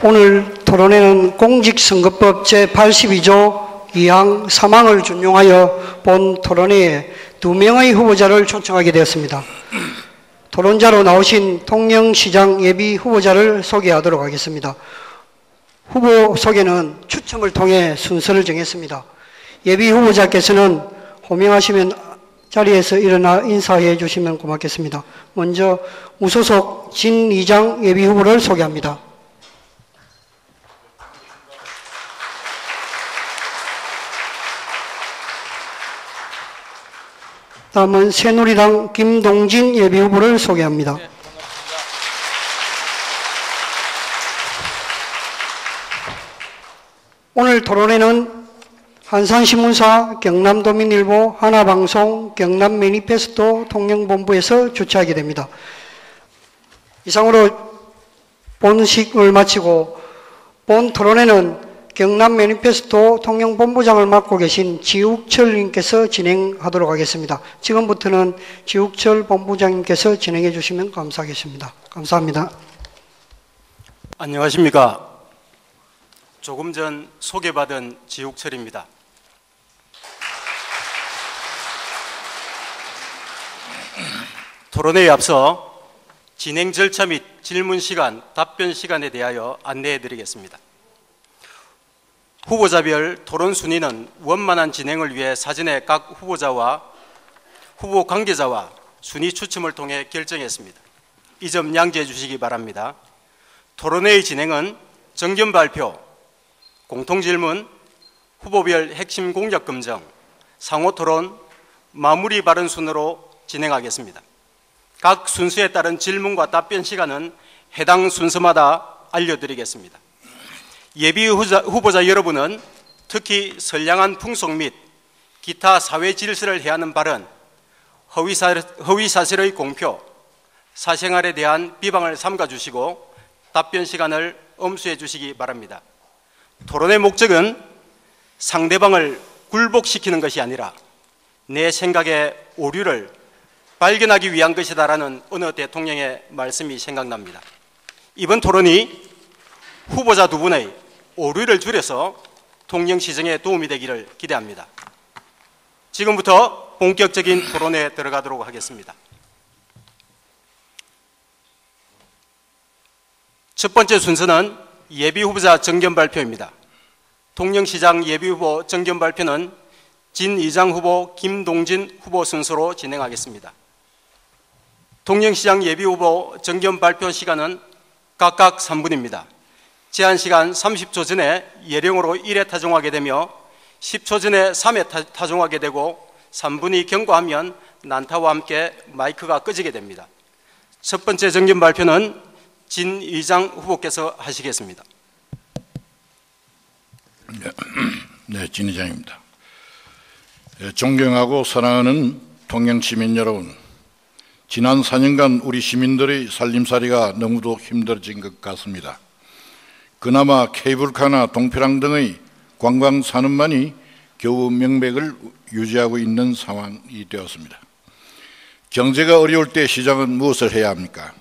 오늘 토론회는 공직선거법 제82조 2항 3항을 준용하여 본 토론회에 2명의 후보자를 초청하게 되었습니다. 토론자로 나오신 통영시장 예비 후보자를 소개하도록 하겠습니다. 후보 소개는 추첨을 통해 순서를 정했습니다. 예비 후보자께서는 호명하시면 자리에서 일어나 인사해 주시면 고맙겠습니다. 먼저 무소속 진이장 예비 후보를 소개합니다. 다음은 새누리당 김동진 예비 후보를 소개합니다. 오늘 토론회는 한산신문사, 경남도민일보, 하나방송, 경남매니페스토 통영본부에서 주최하게 됩니다. 이상으로 본식을 마치고 본 토론회는 경남매니페스토 통영본부장을 맡고 계신 지욱철 님께서 진행하도록 하겠습니다. 지금부터는 지욱철 본부장님께서 진행해 주시면 감사하겠습니다. 감사합니다. 안녕하십니까. 조금 전 소개받은 지욱철입니다. 토론회에 앞서 진행 절차 및 질문 시간, 답변 시간에 대하여 안내해 드리겠습니다. 후보자별 토론 순위는 원만한 진행을 위해 사전에 각 후보자와 후보 관계자와 순위 추첨을 통해 결정했습니다. 이 점 양지해 주시기 바랍니다. 토론회의 진행은 정견 발표, 공통질문, 후보별 핵심 공약 검증, 상호 토론, 마무리 발언 순으로 진행하겠습니다. 각 순서에 따른 질문과 답변 시간은 해당 순서마다 알려드리겠습니다. 예비 후보자 여러분은 특히 선량한 풍속 및 기타 사회 질서를 해하는 발언, 허위사실의 공표, 사생활에 대한 비방을 삼가주시고 답변 시간을 엄수해 주시기 바랍니다. 토론의 목적은 상대방을 굴복시키는 것이 아니라 내 생각의 오류를 발견하기 위한 것이다라는 어느 대통령의 말씀이 생각납니다. 이번 토론이 후보자 두 분의 오류를 줄여서 통영시정에 도움이 되기를 기대합니다. 지금부터 본격적인 토론에 들어가도록 하겠습니다. 첫 번째 순서는 예비후보자 정견 발표입니다. 통영시장 예비후보 정견 발표는 진이장 후보, 김동진 후보 순서로 진행하겠습니다. 통영시장 예비후보 정견 발표 시간은 각각 3분입니다. 제한시간 30초 전에 예령으로 1회 타종하게 되며 10초 전에 3회 타종하게 되고 3분이 경과하면 난타와 함께 마이크가 꺼지게 됩니다. 첫 번째 정견 발표는 진이장 후보께서 하시겠습니다. 네, 진이장입니다. 존경하고 사랑하는 통영시민 여러분, 지난 4년간 우리 시민들의 살림살이가 너무도 힘들어진 것 같습니다. 그나마 케이블카나 동피랑 등의 관광산업만이 겨우 명맥을 유지하고 있는 상황이 되었습니다. 경제가 어려울 때 시장은 무엇을 해야 합니까?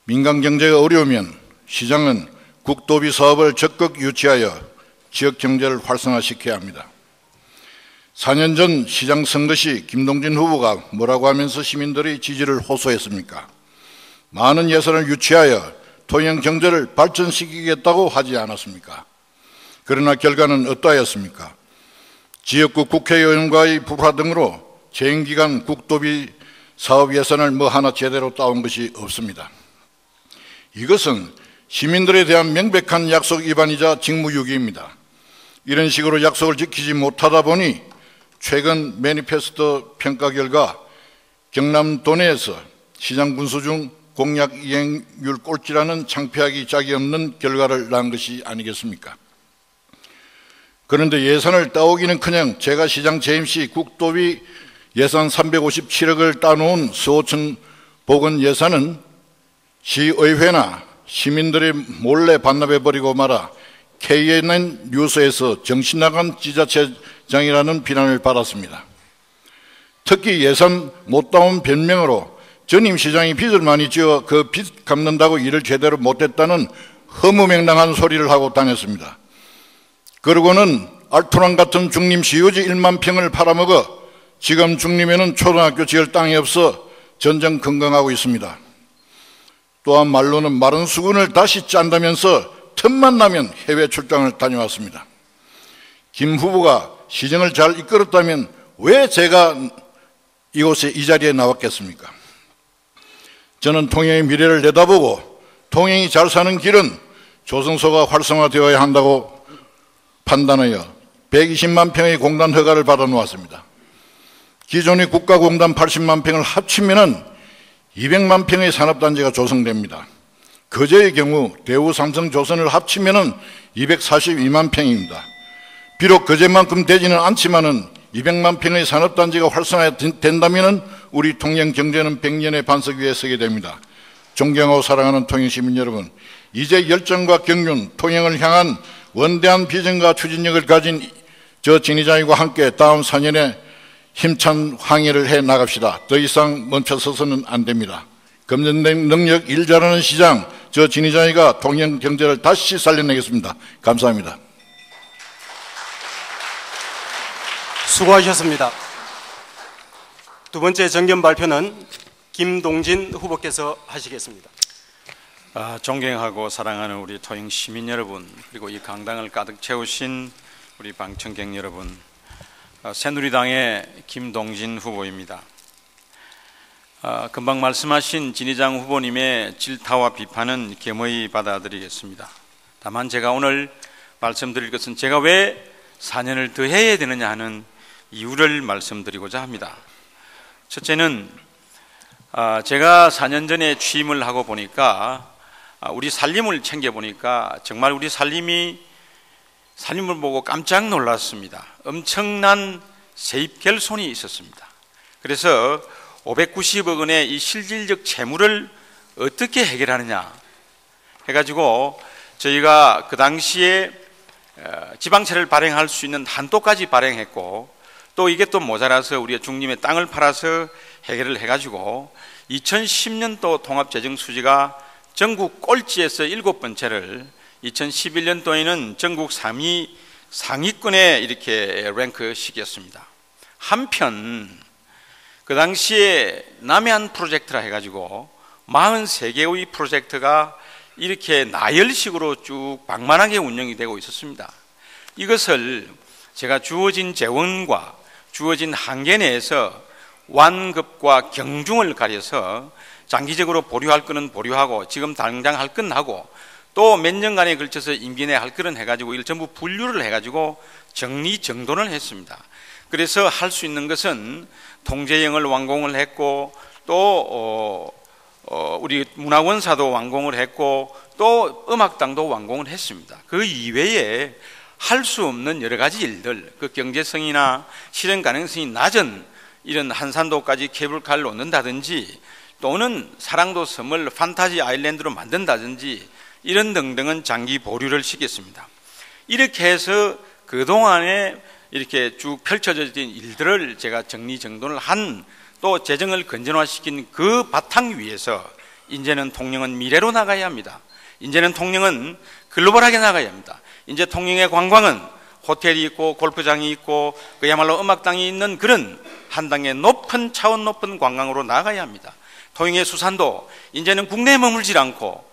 민간 경제가 어려우면 시장은 국도비 사업을 적극 유치하여 지역 경제를 활성화시켜야 합니다. 4년 전 시장 선거 시 김동진 후보가 뭐라고 하면서 시민들의 지지를 호소했습니까? 많은 예산을 유치하여 통영 경제를 발전시키겠다고 하지 않았습니까? 그러나 결과는 어떠하였습니까? 지역구 국회의원과의 불화 등으로 재임기간 국도비 사업 예산을 뭐 하나 제대로 따온 것이 없습니다. 이것은 시민들에 대한 명백한 약속 위반이자 직무유기입니다. 이런 식으로 약속을 지키지 못하다 보니 최근 매니페스토 평가 결과 경남도 내에서 시장 군수 중 공약 이행률 꼴찌라는 창피하기 짝이 없는 결과를 낳은 것이 아니겠습니까? 그런데 예산을 따오기는커녕 제가 시장 재임 시 국도비 예산 357억을 따놓은 서호천 보건 예산은 시의회나 시민들이 몰래 반납해버리고 말아 KNN 뉴스에서 정신나간 지자체장이라는 비난을 받았습니다. 특히 예산 못 따온 변명으로 전임 시장이 빚을 많이 지어 그 빚 갚는다고 일을 제대로 못했다는 허무맹랑한 소리를 하고 다녔습니다. 그러고는 알토란 같은 중림 시유지 1만 평을 팔아먹어 지금 중림에는 초등학교 지을 땅이 없어 전전 건강하고 있습니다. 또한 말로는 마른 수건을 다시 짠다면서 틈만 나면 해외 출장을 다녀왔습니다. 김 후보가 시정을 잘 이끌었다면 왜 제가 이곳에 이 자리에 나왔겠습니까? 저는 통영의 미래를 내다보고 통영이 잘 사는 길은 조선소가 활성화되어야 한다고 판단하여 120만 평의 공단 허가를 받아 놓았습니다. 기존의 국가공단 80만 평을 합치면 200만 평의 산업단지가 조성됩니다. 거제의 경우 대우, 삼성, 조선을 합치면 242만 평입니다. 비록 거제만큼 되지는 않지만 200만 평의 산업단지가 활성화된다면 우리 통영 경제는 100년의 반석 위에 서게 됩니다. 존경하고 사랑하는 통영시민 여러분, 이제 열정과 경륜, 통영을 향한 원대한 비전과 추진력을 가진 저 진의장과 함께 다음 4년에 힘찬 항해를 해 나갑시다. 더 이상 멈춰서서는 안 됩니다. 검증된 능력, 일 잘하는 시장, 저 진의장이가 통영 경제를 다시 살려내겠습니다. 감사합니다. 수고하셨습니다. 두 번째 정견 발표는 김동진 후보께서 하시겠습니다. 존경하고 사랑하는 우리 통영 시민 여러분, 그리고 이 강당을 가득 채우신 우리 방청객 여러분, 새누리당의 김동진 후보입니다. 금방 말씀하신 진의장 후보님의 질타와 비판은 겸허히 받아들이겠습니다. 다만 제가 오늘 말씀드릴 것은 제가 왜 4년을 더 해야 되느냐 하는 이유를 말씀드리고자 합니다. 첫째는 제가 4년 전에 취임을 하고 보니까 우리 살림을 챙겨보니까 정말 우리 살림을 보고 깜짝 놀랐습니다. 엄청난 세입 결손이 있었습니다. 그래서 590억 원의 이 실질적 채무를 어떻게 해결하느냐 해가지고 저희가 그 당시에 지방채를 발행할 수 있는 한도까지 발행했고, 또 이게 또 모자라서 우리가 중림의 땅을 팔아서 해결을 해가지고 2010년도 통합재정수지가 전국 꼴찌에서 7번째를 2011년도에는 전국 상위권에 이렇게 랭크시켰습니다. 한편 그 당시에 남해안 프로젝트라 해가지고 43개의 프로젝트가 이렇게 나열식으로 쭉 방만하게 운영이 되고 있었습니다. 이것을 제가 주어진 재원과 주어진 한계 내에서 완급과 경중을 가려서 장기적으로 보류할 거는 보류하고 지금 당장 할 건 하고 또 몇 년간에 걸쳐서 임기 내에 할 거는 해가지고 이를 전부 분류를 해가지고 정리정돈을 했습니다. 그래서 할 수 있는 것은 통제형을 완공을 했고 또 우리 문화원사도 완공을 했고 또 음악당도 완공을 했습니다. 그 이외에 할 수 없는 여러 가지 일들, 그 경제성이나 실현 가능성이 낮은 이런 한산도까지 케이블카를 놓는다든지 또는 사랑도 섬을 판타지 아일랜드로 만든다든지 이런 등등은 장기 보류를 시켰습니다. 이렇게 해서 그동안에 이렇게 쭉 펼쳐진 일들을 제가 정리정돈을 한, 또 재정을 건전화시킨 그 바탕 위에서 이제는 통영은 미래로 나가야 합니다. 이제는 통영은 글로벌하게 나가야 합니다. 이제 통영의 관광은 호텔이 있고 골프장이 있고 그야말로 음악당이 있는 그런 한 단계 높은 차원 높은 관광으로 나가야 합니다. 통영의 수산도 이제는 국내에 머물지 않고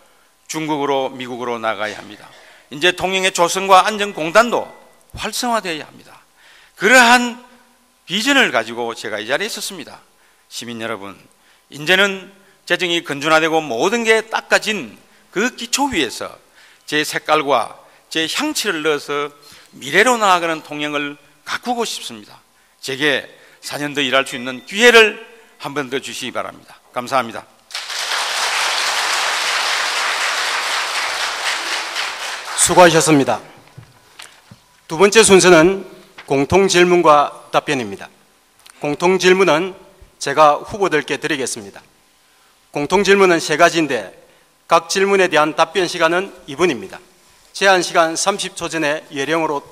중국으로 미국으로 나가야 합니다. 이제 통영의 조성과 안전공단도 활성화되어야 합니다. 그러한 비전을 가지고 제가 이 자리에 있었습니다. 시민 여러분, 이제는 재정이 건전화되고 모든 게 닦아진 그 기초 위에서 제 색깔과 제 향취를 넣어서 미래로 나아가는 통영을 가꾸고 싶습니다. 제게 4년 더 일할 수 있는 기회를 한 번 더 주시기 바랍니다. 감사합니다. 수고하셨습니다. 두 번째 순서는 공통질문과 답변입니다. 공통질문은 제가 후보들께 드리겠습니다. 공통질문은 3가지인데 각 질문에 대한 답변 시간은 2분입니다. 제한 시간 30초 전에 예령으로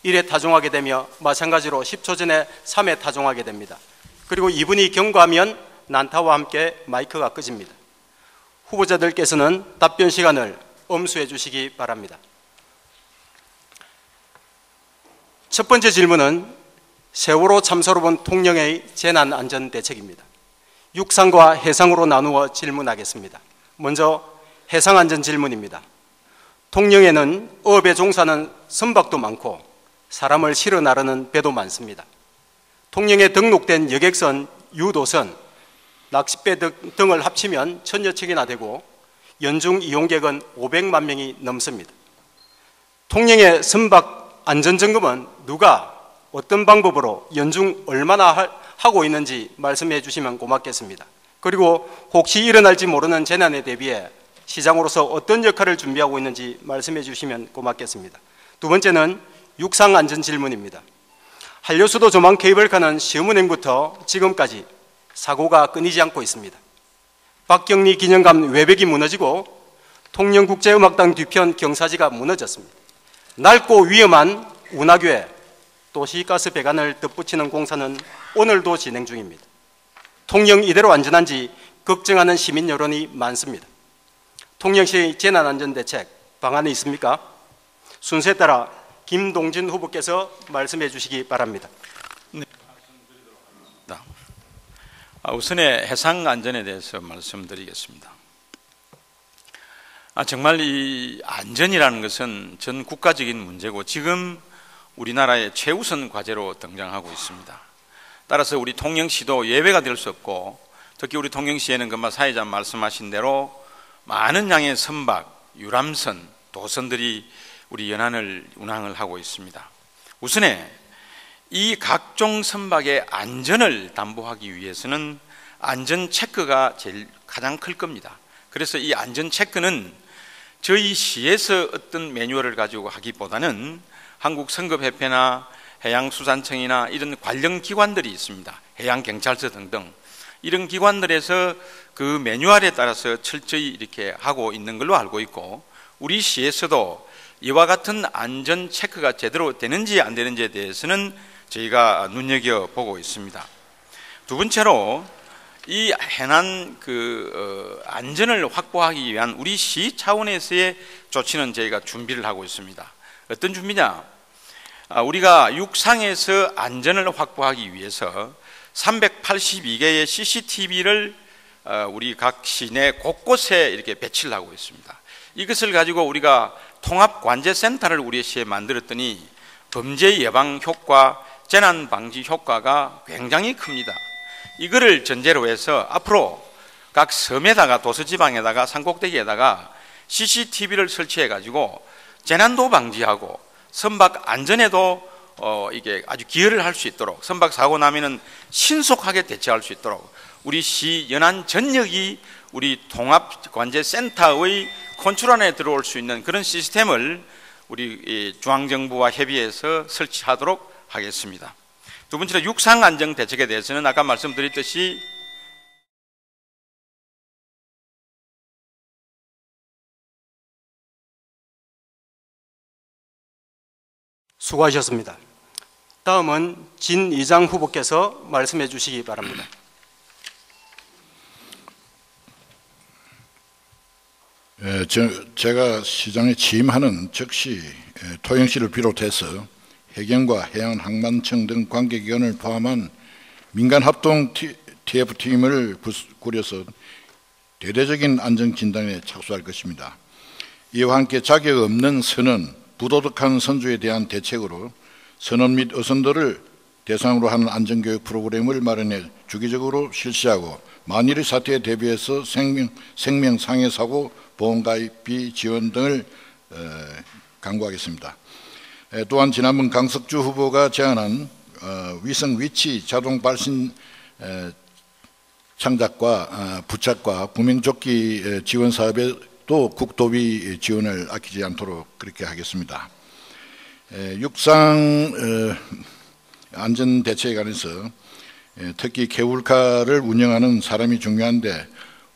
1회 타종하게 되며 마찬가지로 10초 전에 3회 타종하게 됩니다. 그리고 2분이 경과하면 난타와 함께 마이크가 꺼집니다. 후보자들께서는 답변 시간을 엄수해 주시기 바랍니다. 첫 번째 질문은 세월호 참사로 본 통영의 재난안전대책입니다. 육상과 해상으로 나누어 질문하겠습니다. 먼저 해상안전 질문입니다. 통영에는 어업에 종사하는 선박도 많고 사람을 실어 나르는 배도 많습니다. 통영에 등록된 여객선, 유도선, 낚싯배 등을 합치면 1000여 척이나 되고 연중 이용객은 500만 명이 넘습니다. 통영의 선박 안전점검은 누가 어떤 방법으로 연중 얼마나 하고 있는지 말씀해 주시면 고맙겠습니다. 그리고 혹시 일어날지 모르는 재난에 대비해 시장으로서 어떤 역할을 준비하고 있는지 말씀해 주시면 고맙겠습니다. 두 번째는 육상안전 질문입니다. 한려수도 조망 케이블카는 시험 운행부터 지금까지 사고가 끊이지 않고 있습니다. 박경리 기념관 외벽이 무너지고 통영국제음악당 뒤편 경사지가 무너졌습니다. 낡고 위험한 운하교에 도시가스 배관을 덧붙이는 공사는 오늘도 진행 중입니다. 통영 이대로 안전한지 걱정하는 시민 여론이 많습니다. 통영시 재난안전대책 방안이 있습니까? 순서에 따라 김동진 후보께서 말씀해 주시기 바랍니다. 네. 우선에 해상안전에 대해서 말씀드리겠습니다. 정말 이 안전이라는 것은 전 국가적인 문제고 지금 우리나라의 최우선 과제로 등장하고 있습니다. 따라서 우리 통영시도 예외가 될 수 없고 특히 우리 통영시에는 금방 사회자 말씀하신 대로 많은 양의 선박, 유람선, 도선들이 우리 연안을 운항을 하고 있습니다. 우선에 이 각종 선박의 안전을 담보하기 위해서는 안전 체크가 가장 클 겁니다. 그래서 이 안전 체크는 저희 시에서 어떤 매뉴얼을 가지고 하기보다는 한국성급협회나 해양수산청이나 이런 관련 기관들이 있습니다. 해양경찰서 등등 이런 기관들에서 그 매뉴얼에 따라서 철저히 이렇게 하고 있는 걸로 알고 있고 우리 시에서도 이와 같은 안전 체크가 제대로 되는지 안 되는지에 대해서는 저희가 눈여겨보고 있습니다. 두 번째로 이 해난 안전을 확보하기 위한 우리 시 차원에서의 조치는 저희가 준비를 하고 있습니다. 어떤 준비냐? 우리가 육상에서 안전을 확보하기 위해서 382개의 CCTV를 우리 각 시내 곳곳에 이렇게 배치를 하고 있습니다. 이것을 가지고 우리가 통합관제센터를 우리 시에 만들었더니 범죄 예방 효과, 재난 방지 효과가 굉장히 큽니다. 이거를 전제로 해서 앞으로 각 섬에다가 도서지방에다가 산꼭대기에다가 CCTV를 설치해 가지고 재난도 방지하고 선박 안전에도 이게 아주 기여를 할 수 있도록 선박 사고 나면은 신속하게 대처할 수 있도록 우리 시 연안 전역이 우리 통합관제센터의 컨트롤 안에 들어올 수 있는 그런 시스템을 우리 중앙정부와 협의해서 설치하도록 하겠습니다. 두 번째로 육상안전대책에 대해서는 아까 말씀드렸듯이 수고하셨습니다. 다음은 진이장 후보께서 말씀해 주시기 바랍니다. 제가 시장에 취임하는 즉시 토영시를 비롯해서 해경과 해양항만청 등 관계기관을 포함한 민간합동 TF팀을 꾸려서 대대적인 안전진단에 착수할 것입니다. 이와 함께 자격 없는 선원, 부도덕한 선주에 대한 대책으로 선원 및 어선들을 대상으로 하는 안전교육 프로그램을 마련해 주기적으로 실시하고 만일의 사태에 대비해서 생명상해사고 보험가입비 지원 등을 강구하겠습니다. 또한 지난번 강석주 후보가 제안한 위성 위치 자동 발신 창작과 부착과 구명조끼 지원 사업에 또 국도비 지원을 아끼지 않도록 그렇게 하겠습니다. 육상 안전 대책에 관해서 특히 케이블카를 운영하는 사람이 중요한데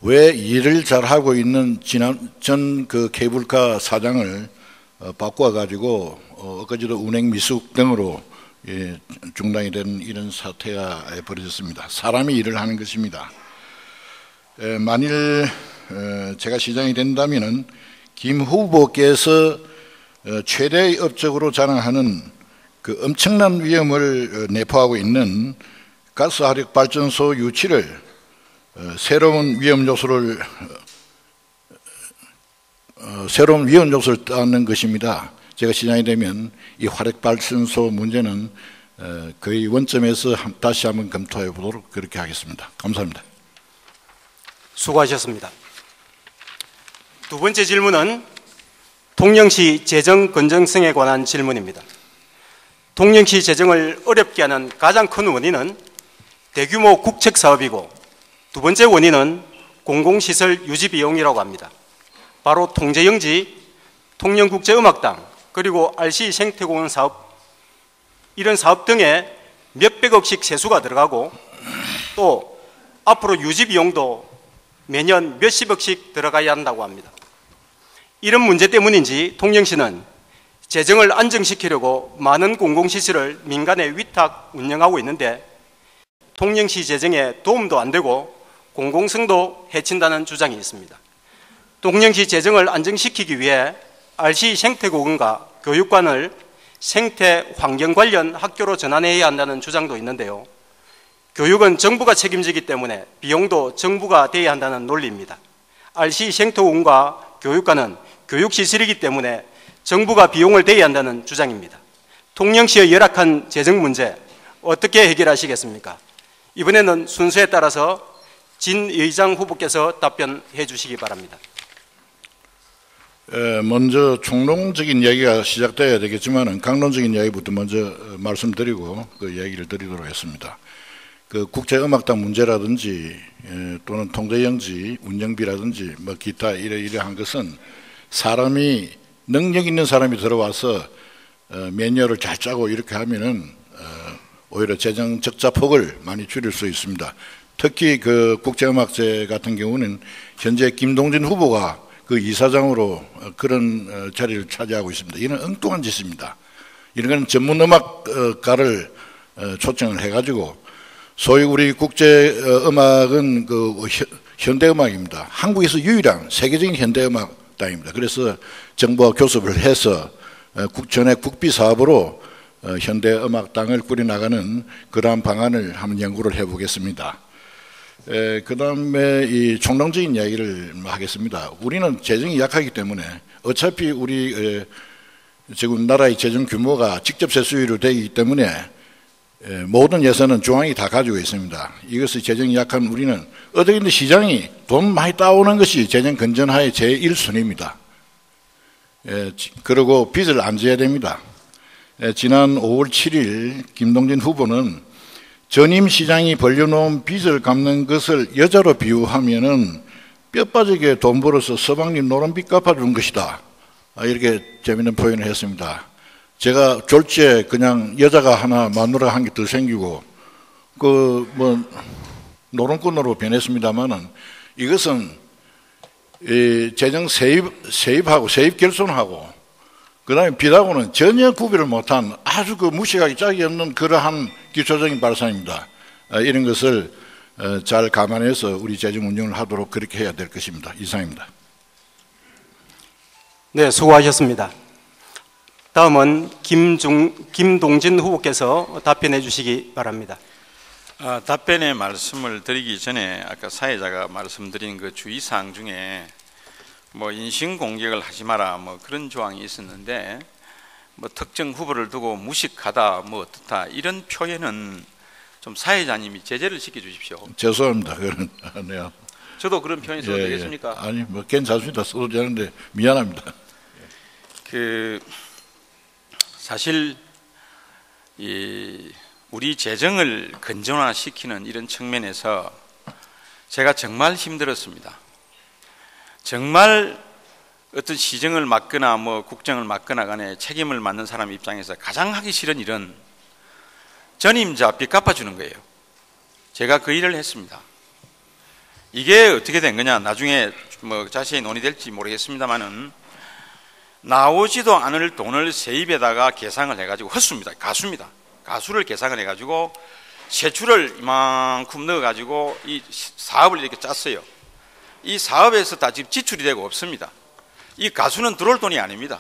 왜 일을 잘하고 있는 전 케이블카 사장을 바꿔 가지고 엊그제도 운행 미숙 등으로 중단이 된 이런 사태가 벌어졌습니다. 사람이 일을 하는 것입니다. 만일 제가 시장이 된다면은 김 후보께서 최대의 업적으로 자랑하는 그 엄청난 위험을 내포하고 있는 가스화력 발전소 유치를 새로운 위험 요소를 따는 것입니다. 제가 시장이 되면 이 화력 발전소 문제는 거의 원점에서 다시 한번 검토해 보도록 그렇게 하겠습니다. 감사합니다. 수고하셨습니다. 두 번째 질문은 통영시 재정 건전성에 관한 질문입니다. 통영시 재정을 어렵게 하는 가장 큰 원인은 대규모 국책 사업이고 두 번째 원인은 공공시설 유지 비용이라고 합니다. 바로 통제영지, 통영국제음악당, 그리고 RC 생태공원 사업, 이런 사업 등에 몇백억씩 세수가 들어가고 또 앞으로 유지 비용도 매년 몇십억씩 들어가야 한다고 합니다. 이런 문제 때문인지 통영시는 재정을 안정시키려고 많은 공공시설을 민간에 위탁 운영하고 있는데 통영시 재정에 도움도 안 되고 공공성도 해친다는 주장이 있습니다. 통영시 재정을 안정시키기 위해 RC 생태공원과 교육관을 생태 환경 관련 학교로 전환해야 한다는 주장도 있는데요. 교육은 정부가 책임지기 때문에 비용도 정부가 대야 한다는 논리입니다. RC 생태공원과 교육관은 교육시설이기 때문에 정부가 비용을 대야 한다는 주장입니다. 통영시의 열악한 재정 문제 어떻게 해결하시겠습니까? 이번에는 순서에 따라서 진 의장 후보께서 답변해 주시기 바랍니다. 먼저 총론적인 이야기가 시작돼야 되겠지만 강론적인 이야기부터 먼저 말씀드리고 그 이야기를 드리도록 하겠습니다. 그 국제음악당 문제라든지 또는 통제영지 운영비라든지 뭐 기타 이러한 것은 사람이 능력 있는 사람이 들어와서 매뉴얼을 잘 짜고 이렇게 하면은 오히려 재정 적자 폭을 많이 줄일 수 있습니다. 특히 그 국제음악제 같은 경우는 현재 김동진 후보가 그 이사장으로 그런 자리를 차지하고 있습니다. 이는 엉뚱한 짓입니다. 이런 건 전문음악가를 초청을 해가지고 소위 우리 국제음악은 그 현대음악입니다. 한국에서 유일한 세계적인 현대음악당입니다. 그래서 정부와 교섭을 해서 전액 국비 사업으로 현대음악당을 꾸려나가는 그러한 방안을 한번 연구를 해보겠습니다. 그 다음에 이 총론적인 이야기를 하겠습니다. 우리는 재정이 약하기 때문에 어차피 우리 지금 나라의 재정 규모가 직접 세수율로 되기 때문에 모든 예산은 중앙이 다 가지고 있습니다. 이것이 재정이 약한 우리는 어떻게든 시장이 돈 많이 따오는 것이 재정 건전화의 제1순위입니다. 그리고 빚을 안 져야 됩니다. 지난 5월 7일 김동진 후보는 전임 시장이 벌려놓은 빚을 갚는 것을 여자로 비유하면은 뼈 빠지게 돈 벌어서 서방님 노란빚 갚아준 것이다. 이렇게 재미있는 표현을 했습니다. 제가 졸지에 그냥 여자가 하나 마누라 한 개 더 생기고 그 뭐 노름꾼으로 변했습니다만은 이것은 재정 세입하고 세입 결손하고 그다음에 빚하고는 전혀 구별을 못한 아주 그 무식하기 짝이 없는 그러한 기초적인 발상입니다. 이런 것을 잘 감안해서 우리 재정 운영을 하도록 그렇게 해야 될 것입니다. 이상입니다. 네, 수고하셨습니다. 다음은 김동진 후보께서 답변해 주시기 바랍니다. 답변의 말씀을 드리기 전에 아까 사회자가 말씀드린 그 주의사항 중에 뭐 인신공격을 하지 마라 뭐 그런 조항이 있었는데 뭐 특정 후보를 두고 무식하다 뭐 어떻다 이런 표현은 좀 사회자님이 제재를 시켜주십시오. 죄송합니다. 그런 네. 저도 그런 표현이 써도 되겠습니까? 아니 뭐 괜찮습니다. 써도 되는데 미안합니다. 그 사실 우리 재정을 건전화시키는 이런 측면에서 제가 정말 힘들었습니다. 정말 어떤 시정을 맡거나 뭐 국정을 맡거나 간에 책임을 맡는 사람 입장에서 가장 하기 싫은 일은 전임자 빚 갚아주는 거예요. 제가 그 일을 했습니다. 이게 어떻게 된 거냐 나중에 뭐 자세히 논의될지 모르겠습니다만은 나오지도 않을 돈을 세입에다가 계산을 해가지고 헛수입니다. 가수입니다. 가수를 계산을 해가지고 세출을 이만큼 넣어가지고 이 사업을 이렇게 짰어요. 이 사업에서 다 지금 지출이 되고 없습니다. 이 가수는 들어올 돈이 아닙니다.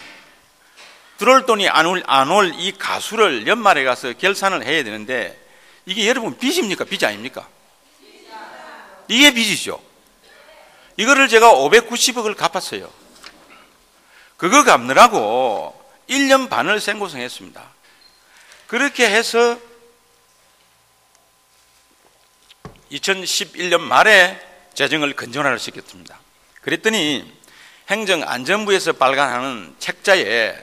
들어올 돈이 안 올 이 가수를 연말에 가서 결산을 해야 되는데 이게 여러분 빚입니까? 빚 아닙니까? 이게 빚이죠. 이거를 제가 590억을 갚았어요. 그거 갚느라고 1년 반을 생고생했습니다. 그렇게 해서 2011년 말에 재정을 건전화를 시켰습니다. 그랬더니 행정안전부에서 발간하는 책자에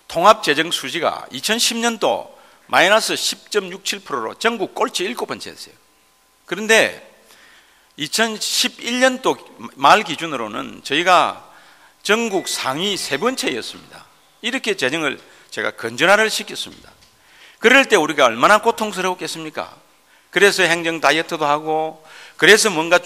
통합재정 수지가 2010년도 마이너스 10.67%로 전국 꼴찌 7번째였어요. 그런데 2011년도 말 기준으로는 저희가 전국 상위 3번째였습니다. 이렇게 재정을 제가 건전화를 시켰습니다. 그럴 때 우리가 얼마나 고통스러웠겠습니까? 그래서 행정 다이어트도 하고, 그래서 뭔가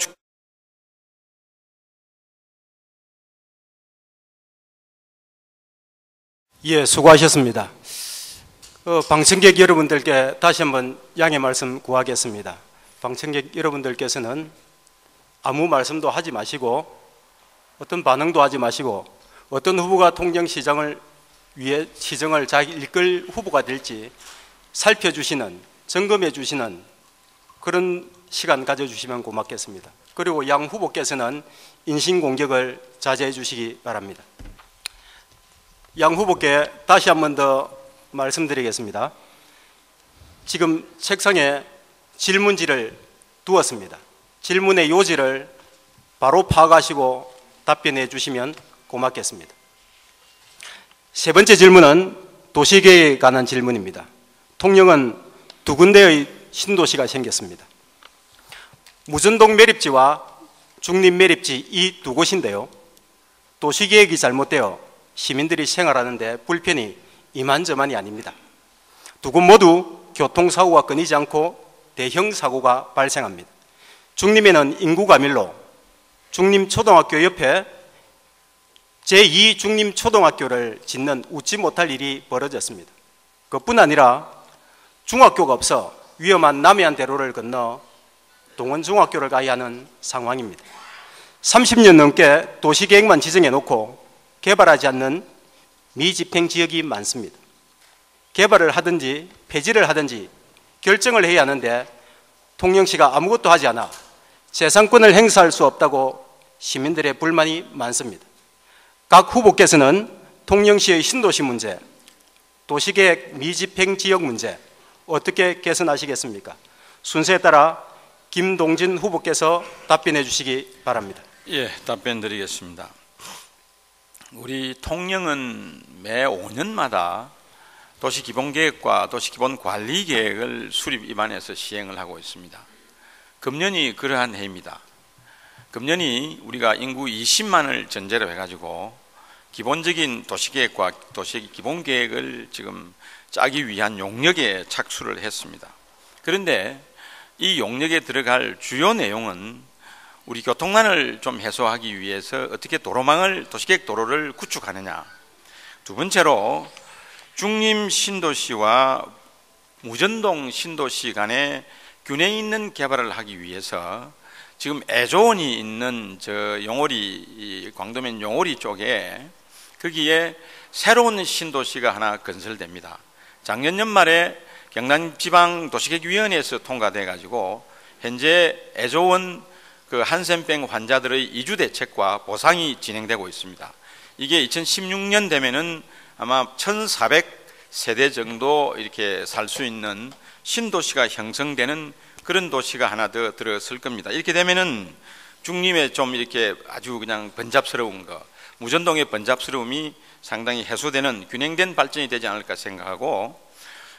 예, 수고하셨습니다. 방청객 여러분들께 다시 한번 양해 말씀 구하겠습니다. 방청객 여러분들께서는 아무 말씀도 하지 마시고 어떤 반응도 하지 마시고 어떤 후보가 통영시장을 위해 시정을 잘 이끌 후보가 될지 살펴주시는, 점검해 주시는 그런 시간 가져주시면 고맙겠습니다. 그리고 양 후보께서는 인신공격을 자제해 주시기 바랍니다. 양 후보께 다시 한 번 더 말씀드리겠습니다. 지금 책상에 질문지를 두었습니다. 질문의 요지를 바로 파악하시고 답변해 주시면 고맙겠습니다. 세 번째 질문은 도시계획에 관한 질문입니다. 통영은 두 군데의 신도시가 생겼습니다. 무전동 매립지와 중립 매립지 이 두 곳인데요. 도시계획이 잘못되어 시민들이 생활하는데 불편이 이만저만이 아닙니다. 두 곳 모두 교통사고가 끊이지 않고 대형 사고가 발생합니다. 중림에는 인구가 밀로 중림초등학교 옆에 제2 중림초등학교를 짓는 웃지 못할 일이 벌어졌습니다. 그뿐 아니라 중학교가 없어 위험한 남해안 대로를 건너 동원중학교를 가야 하는 상황입니다. 30년 넘게 도시계획만 지정해 놓고 개발하지 않는 미집행 지역이 많습니다. 개발을 하든지 폐지를 하든지 결정을 해야 하는데 통영시가 아무것도 하지 않아 재산권을 행사할 수 없다고 시민들의 불만이 많습니다. 각 후보께서는 통영시의 신도시 문제, 도시계획 미집행 지역 문제 어떻게 개선하시겠습니까? 순서에 따라 김동진 후보께서 답변해 주시기 바랍니다. 예, 답변 드리겠습니다. 우리 통영은 매 5년마다 도시기본계획과 도시기본관리계획을 수립 입안해서 시행을 하고 있습니다. 금년이 그러한 해입니다. 금년이 우리가 인구 20만을 전제로 해가지고 기본적인 도시계획과 도시기본계획을 지금 짜기 위한 용역에 착수를 했습니다. 그런데 이 용역에 들어갈 주요 내용은 우리 교통난을 좀 해소하기 위해서 어떻게 도시계획 도로를 구축하느냐, 두 번째로 중림 신도시와 무전동 신도시 간에 균형 있는 개발을 하기 위해서 지금 애조원이 있는 저 용오리, 광도면 용오리 쪽에 거기에 새로운 신도시가 하나 건설됩니다. 작년 연말에 경남지방도시계획위원회에서 통과돼 가지고 현재 애조원 그 한센병 환자들의 이주 대책과 보상이 진행되고 있습니다. 이게 2016년 되면은 아마 1,400세대 정도 이렇게 살 수 있는 신도시가 형성되는 그런 도시가 하나 더 들어설 겁니다. 이렇게 되면은 중림에 좀 이렇게 아주 그냥 번잡스러운 거, 무전동의 번잡스러움이 상당히 해소되는 균형된 발전이 되지 않을까 생각하고,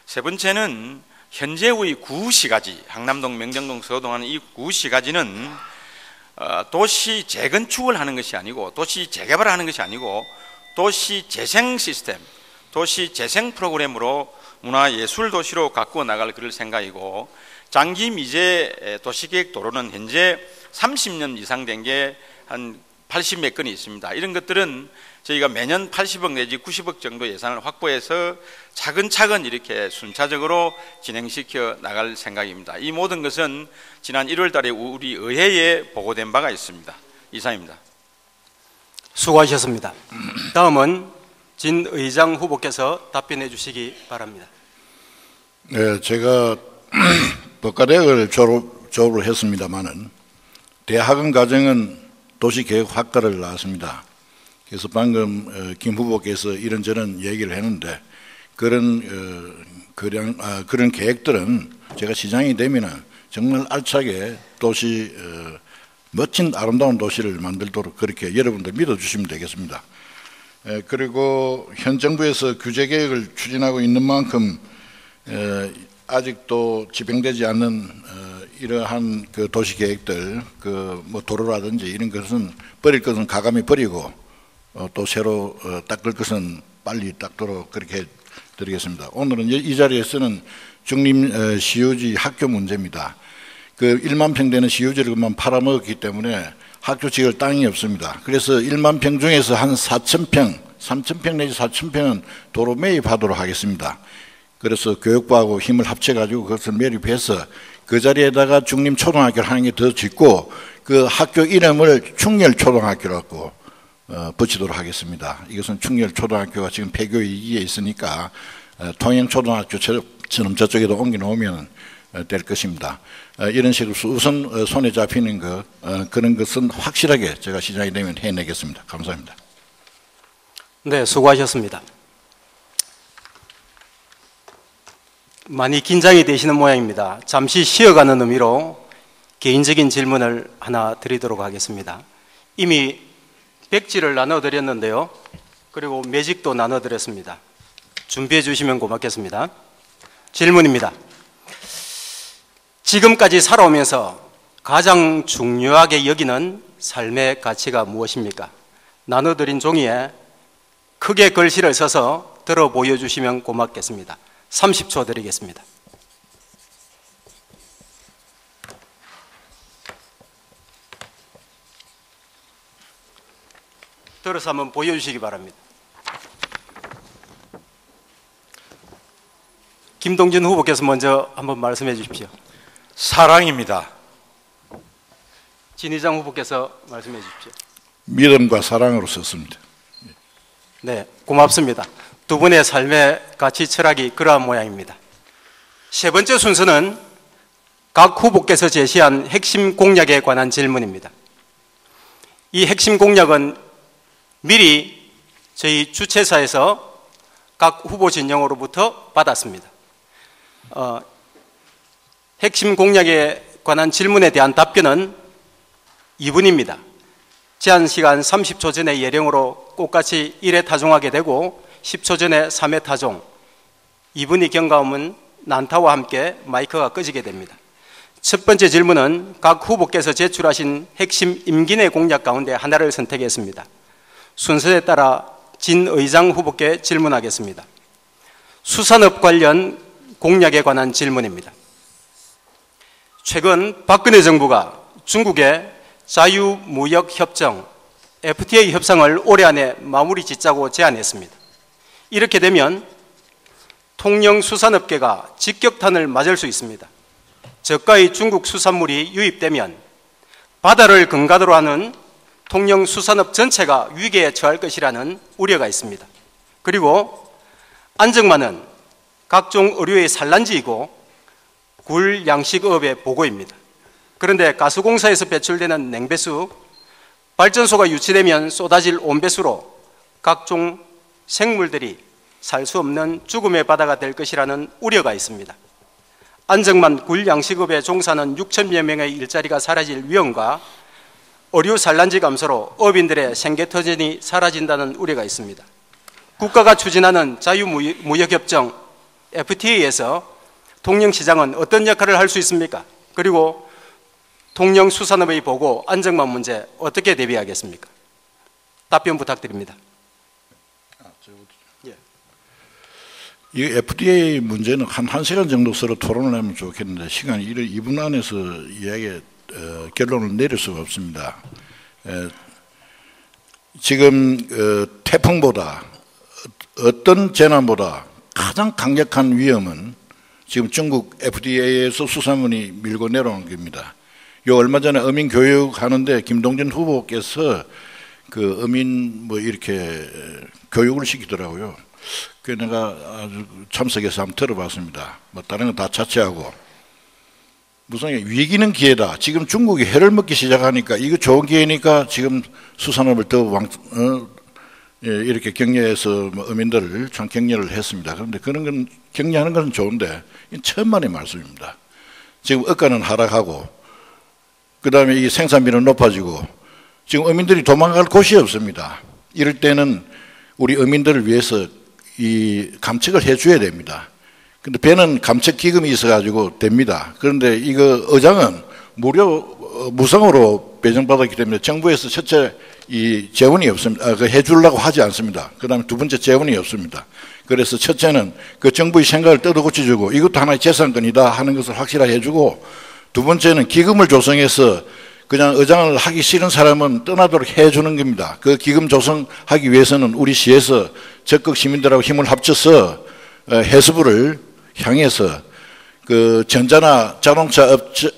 세 번째는 현재의 구시가지, 항남동, 명정동, 서동하는 이 구시가지는 도시 재건축을 하는 것이 아니고 도시 재개발을 하는 것이 아니고 도시 재생 시스템, 도시 재생 프로그램으로 문화예술 도시로 가꾸어 나갈 그럴 생각이고, 장기 미제 도시계획 도로는 현재 30년 이상 된 게 한 80몇 건이 있습니다. 이런 것들은 저희가 매년 80억 내지 90억 정도 예산을 확보해서 차근차근 이렇게 순차적으로 진행시켜 나갈 생각입니다. 이 모든 것은 지난 1월 달에 우리 의회에 보고된 바가 있습니다. 이상입니다. 수고하셨습니다. 다음은 진 의장 후보께서 답변해 주시기 바랍니다. 네, 제가 법과대학을 졸업을 했습니다마는 대학원 과정은 도시계획학과를 나왔습니다. 그래서 방금 김 후보께서 이런저런 얘기를 했는데 그런 계획들은 제가 시장이 되면 정말 알차게 도시 멋진 아름다운 도시를 만들도록 그렇게 여러분들 믿어주시면 되겠습니다. 그리고 현 정부에서 규제 계획을 추진하고 있는 만큼 아직도 집행되지 않는 이러한 그 도시 계획들, 뭐 도로라든지 이런 것은 버릴 것은 가감히 버리고 또 새로 닦을 것은 빨리 닦도록 그렇게 드리겠습니다. 오늘은 이 자리에서는 중림 시유지 학교 문제입니다. 그 1만 평 되는 시유지를 그만 팔아먹었기 때문에 학교 지을 땅이 없습니다. 그래서 1만 평 중에서 한 4,000평, 3,000평 내지 4,000평은 도로 매입하도록 하겠습니다. 그래서 교육부하고 힘을 합쳐가지고 그것을 매립해서 그 자리에다가 중림 초등학교를 하는 게 더 짓고 그 학교 이름을 충렬초등학교라고 붙이도록 하겠습니다. 이것은 충렬초등학교가 지금 폐교 위기에 있으니까 통영초등학교처럼 저쪽에도 옮겨 놓으면 될 것입니다. 이런 식으로 우선 손에 잡히는 그런 것은 확실하게 제가 시장이 되면 해내겠습니다. 감사합니다. 네, 수고하셨습니다. 많이 긴장이 되시는 모양입니다. 잠시 쉬어가는 의미로 개인적인 질문을 하나 드리도록 하겠습니다. 이미 백지를 나눠드렸는데요. 그리고 매직도 나눠드렸습니다. 준비해 주시면 고맙겠습니다. 질문입니다. 지금까지 살아오면서 가장 중요하게 여기는 삶의 가치가 무엇입니까? 나눠드린 종이에 크게 글씨를 써서 들어 보여주시면 고맙겠습니다. 30초 드리겠습니다. 들어서 한번 보여주시기 바랍니다. 김동진 후보께서 먼저 한번 말씀해 주십시오. 사랑입니다. 진의장 후보께서 말씀해 주십시오. 믿음과 사랑으로 썼습니다. 네, 고맙습니다. 두 분의 삶의 가치 철학이 그러한 모양입니다. 세 번째 순서는 각 후보께서 제시한 핵심 공약에 관한 질문입니다. 이 핵심 공약은 미리 저희 주최사에서 각 후보 진영으로부터 받았습니다. 핵심 공약에 관한 질문에 대한 답변은 2분입니다. 제한 시간 30초 전에 예령으로 똑같이 1회 타종하게 되고 10초 전에 3회 타종, 2분이 경과하면 난타와 함께 마이크가 꺼지게 됩니다. 첫 번째 질문은 각 후보께서 제출하신 핵심 임기 내 공약 가운데 하나를 선택했습니다. 순서에 따라 진 의장 후보께 질문하겠습니다. 수산업 관련 공약에 관한 질문입니다. 최근 박근혜 정부가 중국의 자유무역협정 FTA 협상을 올해 안에 마무리 짓자고 제안했습니다. 이렇게 되면 통영수산업계가 직격탄을 맞을 수 있습니다. 저가의 중국 수산물이 유입되면 바다를 근간으로 하는 통영수산업 전체가 위기에 처할 것이라는 우려가 있습니다. 그리고 안정만은 각종 의료의 산란지이고 굴 양식업의 보고입니다. 그런데 가스공사에서 배출되는 냉배수, 발전소가 유치되면 쏟아질 온배수로 각종 생물들이 살 수 없는 죽음의 바다가 될 것이라는 우려가 있습니다. 안정만 굴 양식업에 종사하는 6천여 명의 일자리가 사라질 위험과 의료 산란지 감소로 업인들의 생계터전이 사라진다는 우려가 있습니다. 국가가 추진하는 자유무역협정 FTA에서 통영시장은 어떤 역할을 할 수 있습니까? 그리고 통영수산업의 보고 안정만 문제 어떻게 대비하겠습니까? 답변 부탁드립니다. 이 FDA 문제는 한 시간 정도 서로 토론을 하면 좋겠는데 시간이 2분 안에서 이야기에 결론을 내릴 수가 없습니다. 지금 태풍보다 어떤 재난보다 가장 강력한 위험은 지금 중국 FDA에서 수산물이 밀고 내려오는 겁니다. 요 얼마 전에 어민 교육하는데 김동진 후보께서 그 어민 뭐 이렇게 교육을 시키더라고요. 그 내가 아주 참석해서 한번 들어봤습니다. 뭐 다른 건 다 차치하고 무슨 위기는 기회다. 지금 중국이 해를 먹기 시작하니까 이거 좋은 기회니까 지금 수산업을 더 이렇게 격려해서 뭐 어민들을 참 격려를 했습니다. 그런데 그런 건 격려하는 것은 좋은데 천만의 말씀입니다. 지금 억가는 하락하고 그 다음에 이 생산비는 높아지고 지금 어민들이 도망갈 곳이 없습니다. 이럴 때는 우리 어민들을 위해서 이 감척을 해줘야 됩니다. 근데 배는 감척 기금이 있어가지고 됩니다. 그런데 이거 어장은 무상으로 배정받았기 때문에 정부에서 첫째 이 재원이 없습니다. 그 해주려고 하지 않습니다. 그 다음에 두 번째 재원이 없습니다. 그래서 첫째는 그 정부의 생각을 뜯어고쳐주고 이것도 하나의 재산권이다 하는 것을 확실하게 해주고 두 번째는 기금을 조성해서 그냥 어장을 하기 싫은 사람은 떠나도록 해주는 겁니다. 그 기금 조성하기 위해서는 우리 시에서 적극 시민들하고 힘을 합쳐서 해수부를 향해서 그 전자나 자동차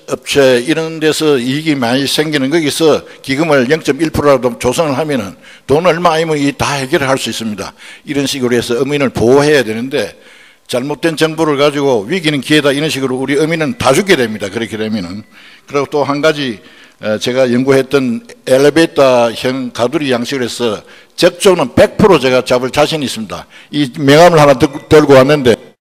업체 이런 데서 이익이 많이 생기는 거기서 기금을 0.1%라도 조성을 하면은 돈 얼마 아니면 이 다 해결을 할 수 있습니다. 이런 식으로 해서 어민을 보호해야 되는데 잘못된 정보를 가지고 위기는 기회다 이런 식으로 우리 어민은 다 죽게 됩니다. 그렇게 되면은. 그리고 또 한 가지 제가 연구했던 엘리베이터형 가두리 양식을 해서 적조는 100% 제가 잡을 자신이 있습니다. 이 명함을 하나 들고 왔는데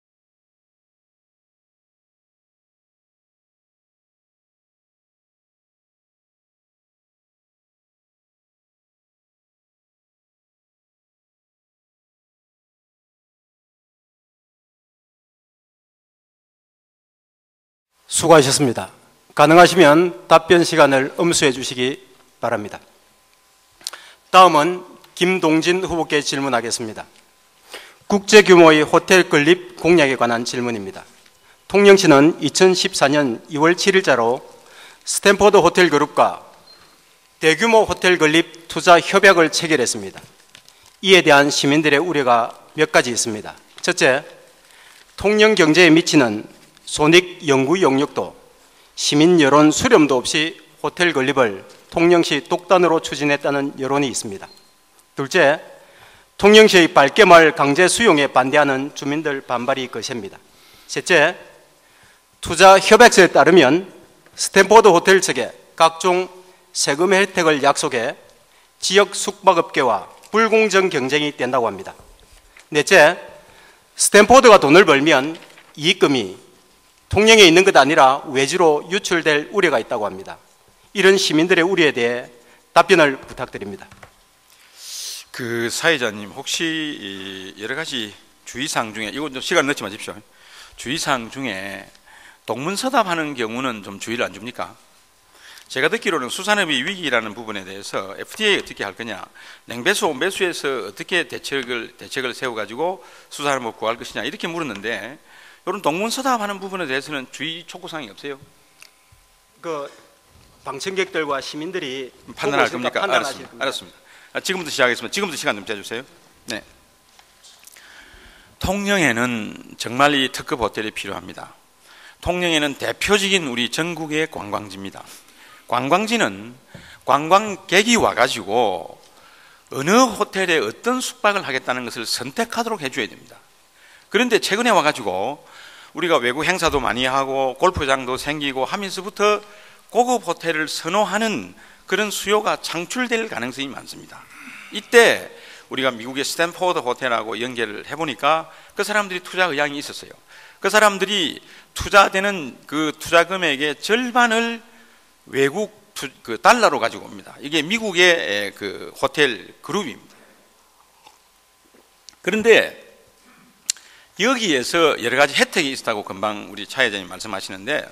수고하셨습니다. 가능하시면 답변 시간을 엄수해 주시기 바랍니다. 다음은 김동진 후보께 질문하겠습니다. 국제 규모의 호텔 건립 공약에 관한 질문입니다. 통영시는 2014년 2월 7일자로 스탠포드 호텔 그룹과 대규모 호텔 건립 투자 협약을 체결했습니다. 이에 대한 시민들의 우려가 몇 가지 있습니다. 첫째, 통영 경제에 미치는 손익 연구 용역도 시민 여론 수렴도 없이 호텔 건립을 통영시 독단으로 추진했다는 여론이 있습니다. 둘째, 통영시의 빨개마을 강제 수용에 반대하는 주민들 반발이 거셉니다. 셋째, 투자 협약서에 따르면 스탠포드 호텔 측에 각종 세금 혜택을 약속해 지역 숙박업계와 불공정 경쟁이 된다고 합니다. 넷째, 스탠포드가 돈을 벌면 이익금이 통영에 있는 것 아니라 외지로 유출될 우려가 있다고 합니다. 이런 시민들의 우려에 대해 답변을 부탁드립니다. 그 사회자님, 혹시 여러 가지 주의사항 중에, 이거 좀 시간 넣지 마십시오. 주의사항 중에 동문서답하는 경우는 좀 주의를 안 줍니까? 제가 듣기로는 수산업의 위기라는 부분에 대해서 FTA 어떻게 할 거냐, 냉배수, 온배수에서 어떻게 대책을 세워가지고 수산업을 구할 것이냐 이렇게 물었는데, 이런 동문서답하는 부분에 대해서는 주의 촉구사항이 없어요? 그 방청객들과 시민들이 판단할 겁니까? 알았습니다. 지금부터 시작하겠습니다. 지금부터 시간 좀 재주세요. 네. 통영에는 정말 이 특급 호텔이 필요합니다. 통영에는 대표적인 우리 전국의 관광지입니다. 관광지는 관광객이 와가지고 어느 호텔에 어떤 숙박을 하겠다는 것을 선택하도록 해줘야 됩니다. 그런데 최근에 와가지고 우리가 외국 행사도 많이 하고 골프장도 생기고 하면서부터 고급 호텔을 선호하는 그런 수요가 창출될 가능성이 많습니다. 이때 우리가 미국의 스탠포드 호텔하고 연결을 해보니까 그 사람들이 투자 의향이 있었어요. 그 사람들이 투자되는 그 투자 금액의 절반을 외국 그 달러로 가지고 옵니다. 이게 미국의 그 호텔 그룹입니다. 그런데 여기에서 여러 가지 혜택이 있다고 금방 우리 차 회장님 말씀하시는데,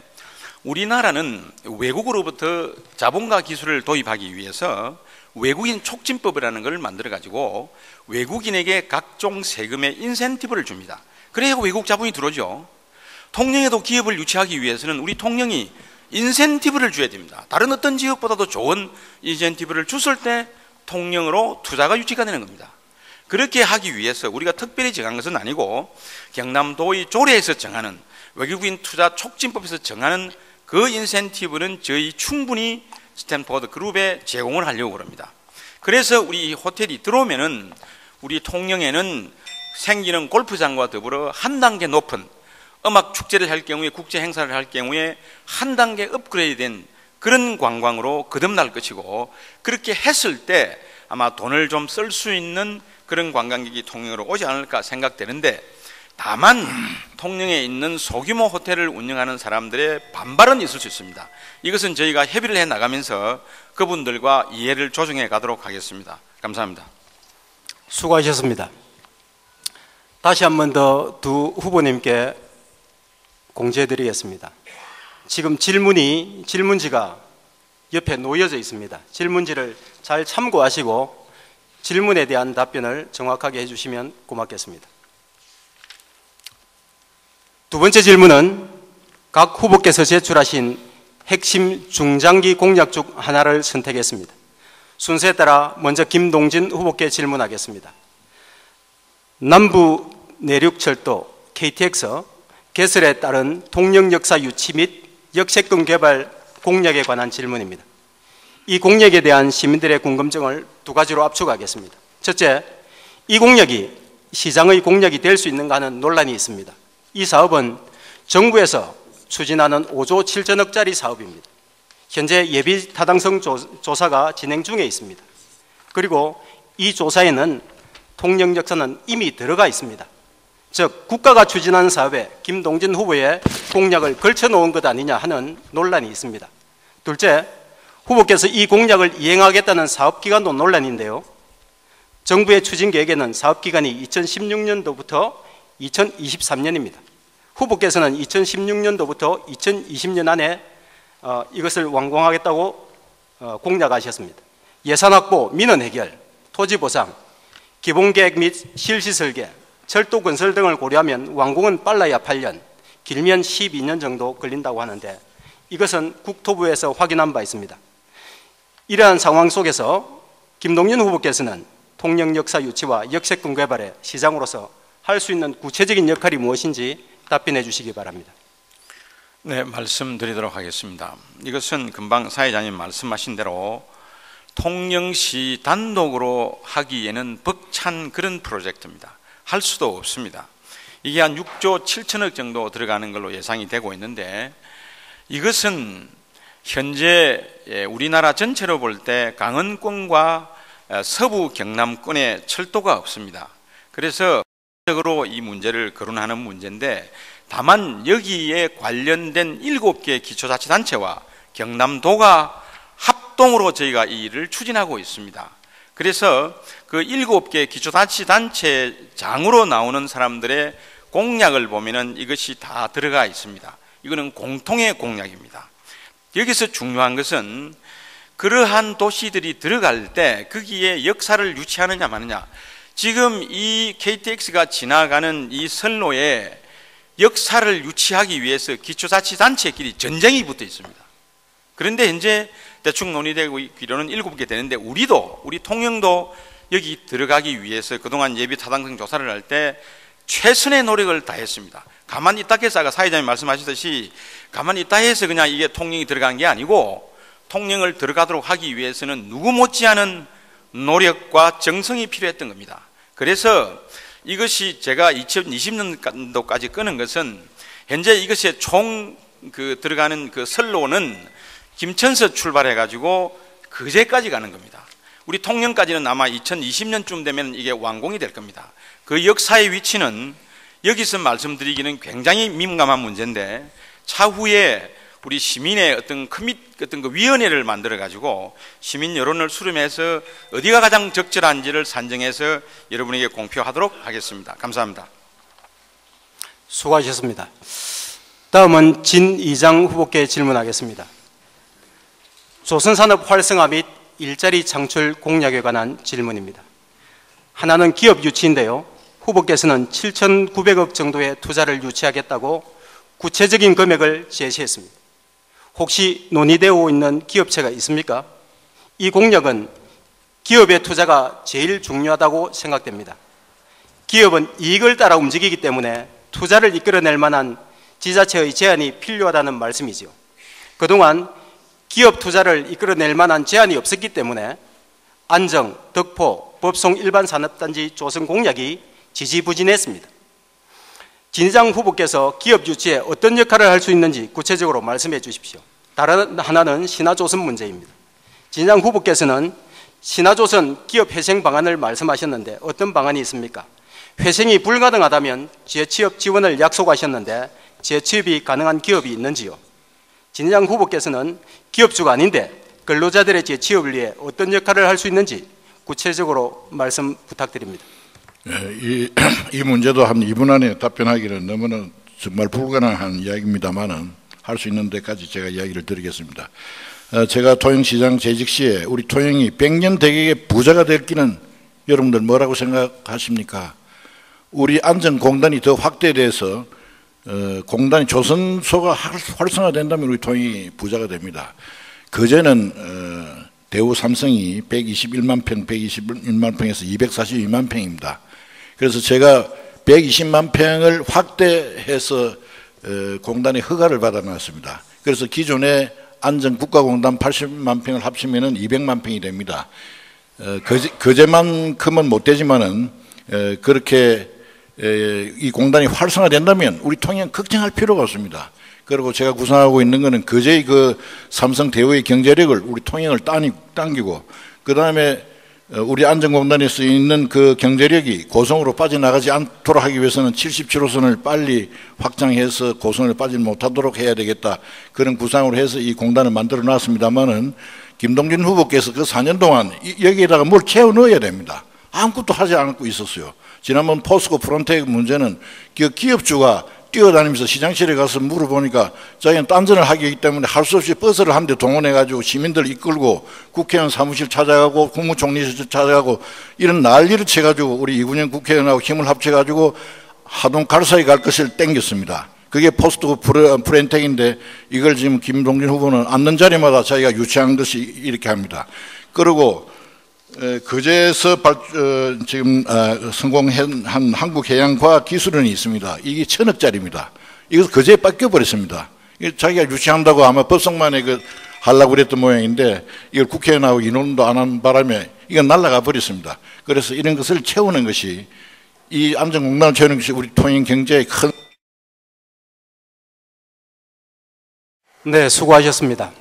우리나라는 외국으로부터 자본과 기술을 도입하기 위해서 외국인 촉진법이라는 걸 만들어 가지고 외국인에게 각종 세금의 인센티브를 줍니다. 그래야 외국 자본이 들어오죠. 통영에도 기업을 유치하기 위해서는 우리 통영이 인센티브를 줘야 됩니다. 다른 어떤 지역보다도 좋은 인센티브를 줬을 때 통영으로 투자가 유치가 되는 겁니다. 그렇게 하기 위해서 우리가 특별히 정한 것은 아니고 경남도의 조례에서 정하는, 외국인 투자 촉진법에서 정하는 그 인센티브는 저희 충분히 스탠포드 그룹에 제공을 하려고 합니다. 그래서 우리 호텔이 들어오면은 우리 통영에는 생기는 골프장과 더불어 한 단계 높은 음악 축제를 할 경우에, 국제 행사를 할 경우에 한 단계 업그레이드된 그런 관광으로 거듭날 것이고, 그렇게 했을 때 아마 돈을 좀 쓸 수 있는 그런 관광객이 통영으로 오지 않을까 생각되는데, 다만 통영에 있는 소규모 호텔을 운영하는 사람들의 반발은 있을 수 있습니다. 이것은 저희가 협의를 해 나가면서 그분들과 이해를 조정해 가도록 하겠습니다. 감사합니다. 수고하셨습니다. 다시 한 번 더 두 후보님께 공지해 드리겠습니다. 지금 질문지가 옆에 놓여져 있습니다. 질문지를 잘 참고하시고 질문에 대한 답변을 정확하게 해주시면 고맙겠습니다. 두 번째 질문은 각 후보께서 제출하신 핵심 중장기 공약 중 하나를 선택했습니다. 순서에 따라 먼저 김동진 후보께 질문하겠습니다. 남부 내륙철도 KTX 개설에 따른 통영 역사 유치 및 역세권 개발 공약에 관한 질문입니다. 이 공약에 대한 시민들의 궁금증을 두 가지로 압축하겠습니다. 첫째, 이 공약이 시장의 공약이 될 수 있는가 하는 논란이 있습니다. 이 사업은 정부에서 추진하는 5조 7천억짜리 사업입니다. 현재 예비 타당성 조사가 진행 중에 있습니다. 그리고 이 조사에는 통영 역사는 이미 들어가 있습니다. 즉 국가가 추진하는 사업에 김동진 후보의 공약을 걸쳐놓은 것 아니냐 하는 논란이 있습니다. 둘째, 후보께서 이 공약을 이행하겠다는 사업기간도 논란인데요. 정부의 추진 계획에는 사업기간이 2016년도부터 2023년입니다. 후보께서는 2016년도부터 2020년 안에 이것을 완공하겠다고 공약하셨습니다. 예산 확보, 민원 해결, 토지 보상, 기본계획 및 실시 설계, 철도 건설 등을 고려하면 완공은 빨라야 8년, 길면 12년 정도 걸린다고 하는데 이것은 국토부에서 확인한 바 있습니다. 이러한 상황 속에서 김동연 후보께서는 통영 역사 유치와 역세권 개발에 시장으로서 할 수 있는 구체적인 역할이 무엇인지 답변해 주시기 바랍니다. 네, 말씀드리도록 하겠습니다. 이것은 금방 사회자님 말씀하신 대로 통영시 단독으로 하기에는 벅찬 그런 프로젝트입니다. 할 수도 없습니다. 이게 한 6조 7천억 정도 들어가는 걸로 예상이 되고 있는데, 이것은 현재 우리나라 전체로 볼 때 강원권과 서부 경남권에 철도가 없습니다. 그래서 적으로 이 문제를 거론하는 문제인데, 다만 여기에 관련된 7개 기초자치단체와 경남도가 합동으로 저희가 이 일을 추진하고 있습니다. 그래서 그 7개 기초자치단체장으로 나오는 사람들의 공약을 보면은 이것이 다 들어가 있습니다. 이거는 공통의 공약입니다. 여기서 중요한 것은 그러한 도시들이 들어갈 때 거기에 역사를 유치하느냐 마느냐. 지금 이 KTX가 지나가는 이 선로에 역사를 유치하기 위해서 기초자치단체끼리 전쟁이 붙어 있습니다. 그런데 현재 대충 논의되고 있기로는 7개 되는데, 우리 통영도 여기 들어가기 위해서 그동안 예비 타당성 조사를 할 때 최선의 노력을 다했습니다. 가만히 있다 해서 아까 사회자님 말씀하셨듯이 가만히 있다 해서 그냥 이게 통영이 들어간 게 아니고, 통영을 들어가도록 하기 위해서는 누구 못지않은 노력과 정성이 필요했던 겁니다. 그래서 이것이 제가 2020년도까지 끄는 것은, 현재 이것의 총 들어가는 그 선로는 김천서 출발해 가지고 그제까지 가는 겁니다. 우리 통영까지는 아마 2020년쯤 되면 이게 완공이 될 겁니다. 그 역사의 위치는 여기서 말씀드리기는 굉장히 민감한 문제인데, 차후에 우리 시민의 어떤 그 위원회를 만들어 가지고 시민 여론을 수렴해서 어디가 가장 적절한지를 산정해서 여러분에게 공표하도록 하겠습니다. 감사합니다. 수고하셨습니다. 다음은 진이장 후보께 질문하겠습니다. 조선산업 활성화 및 일자리 창출 공약에 관한 질문입니다. 하나는 기업 유치인데요. 후보께서는 7,900억 정도의 투자를 유치하겠다고 구체적인 금액을 제시했습니다. 혹시 논의되고 있는 기업체가 있습니까? 이 공약은 기업의 투자가 제일 중요하다고 생각됩니다. 기업은 이익을 따라 움직이기 때문에 투자를 이끌어낼 만한 지자체의 제안이 필요하다는 말씀이지요. 그동안 기업 투자를 이끌어낼 만한 제안이 없었기 때문에 안정, 덕포, 법송 일반산업단지 조성 공약이 지지부진했습니다. 진희장 후보께서 기업 유치에 어떤 역할을 할 수 있는지 구체적으로 말씀해 주십시오. 다른 하나는 신화조선 문제입니다. 진희장 후보께서는 신화조선 기업 회생 방안을 말씀하셨는데 어떤 방안이 있습니까? 회생이 불가능하다면 재취업 지원을 약속하셨는데 재취업이 가능한 기업이 있는지요? 진희장 후보께서는 기업주가 아닌데 근로자들의 재취업을 위해 어떤 역할을 할 수 있는지 구체적으로 말씀 부탁드립니다. 이 문제도 한 2분 안에 답변하기는 너무나 정말 불가능한 이야기입니다만은 할 수 있는 데까지 제가 이야기를 드리겠습니다. 제가 토영시장 재직 시에 우리 토영이 100년 대객의 부자가 될 길은 여러분들 뭐라고 생각하십니까? 우리 안전공단이 더 확대돼서 공단이 조선소가 활성화된다면 우리 토영이 부자가 됩니다. 그제는 대우 삼성이 121만 평, 121만 평에서 242만 평입니다. 그래서 제가 120만 평을 확대해서 공단의 허가를 받아놨습니다. 그래서 기존의 안전국가공단 80만 평을 합치면 200만 평이 됩니다. 그제만큼은 못 되지만은 그렇게 이 공단이 활성화된다면 우리 통영 걱정할 필요가 없습니다. 그리고 제가 구상하고 있는 것은 그제의 그 삼성 대우의 경제력을 우리 통영을 당기고 그 다음에 우리 안전공단에 있는 그 경제력이 고성으로 빠져나가지 않도록 하기 위해서는 77호선을 빨리 확장해서 고성을 빠지지 못하도록 해야 되겠다. 그런 구상으로 해서 이 공단을 만들어 놨습니다만은 김동진 후보께서 그 4년 동안 여기에다가 뭘 채워 넣어야 됩니다. 아무것도 하지 않고 있었어요. 지난번 포스코 프론텍 문제는 기업주가 뛰어다니면서 시장실에 가서 물어보니까 자기는 딴전을 하기 때문에 할 수 없이 버스를 한 대 동원해가지고 시민들 이끌고 국회의원 사무실 찾아가고 국무총리실 찾아가고 이런 난리를 쳐가지고 우리 이군영 국회의원하고 힘을 합쳐가지고 하동 갈사에 갈 것을 땡겼습니다. 그게 포스코 프론텍인데 이걸 지금 김동진 후보는 앉는 자리마다 자기가 유치한 것이 이렇게 합니다. 그리고 그제서 지금 성공한 한국해양과학기술원이 있습니다. 이게 1,000억짜리입니다. 이것을 그제 뺏겨버렸습니다. 자기가 유치한다고 아마 법성만에 하려고 그랬던 모양인데 이걸 국회의원하고 인원도 안 한 바람에 이건 날아가 버렸습니다. 그래서 이런 것을 채우는 것이 이 안전공단을 채우는 것이 우리 통영 경제의 큰 네, 수고하셨습니다.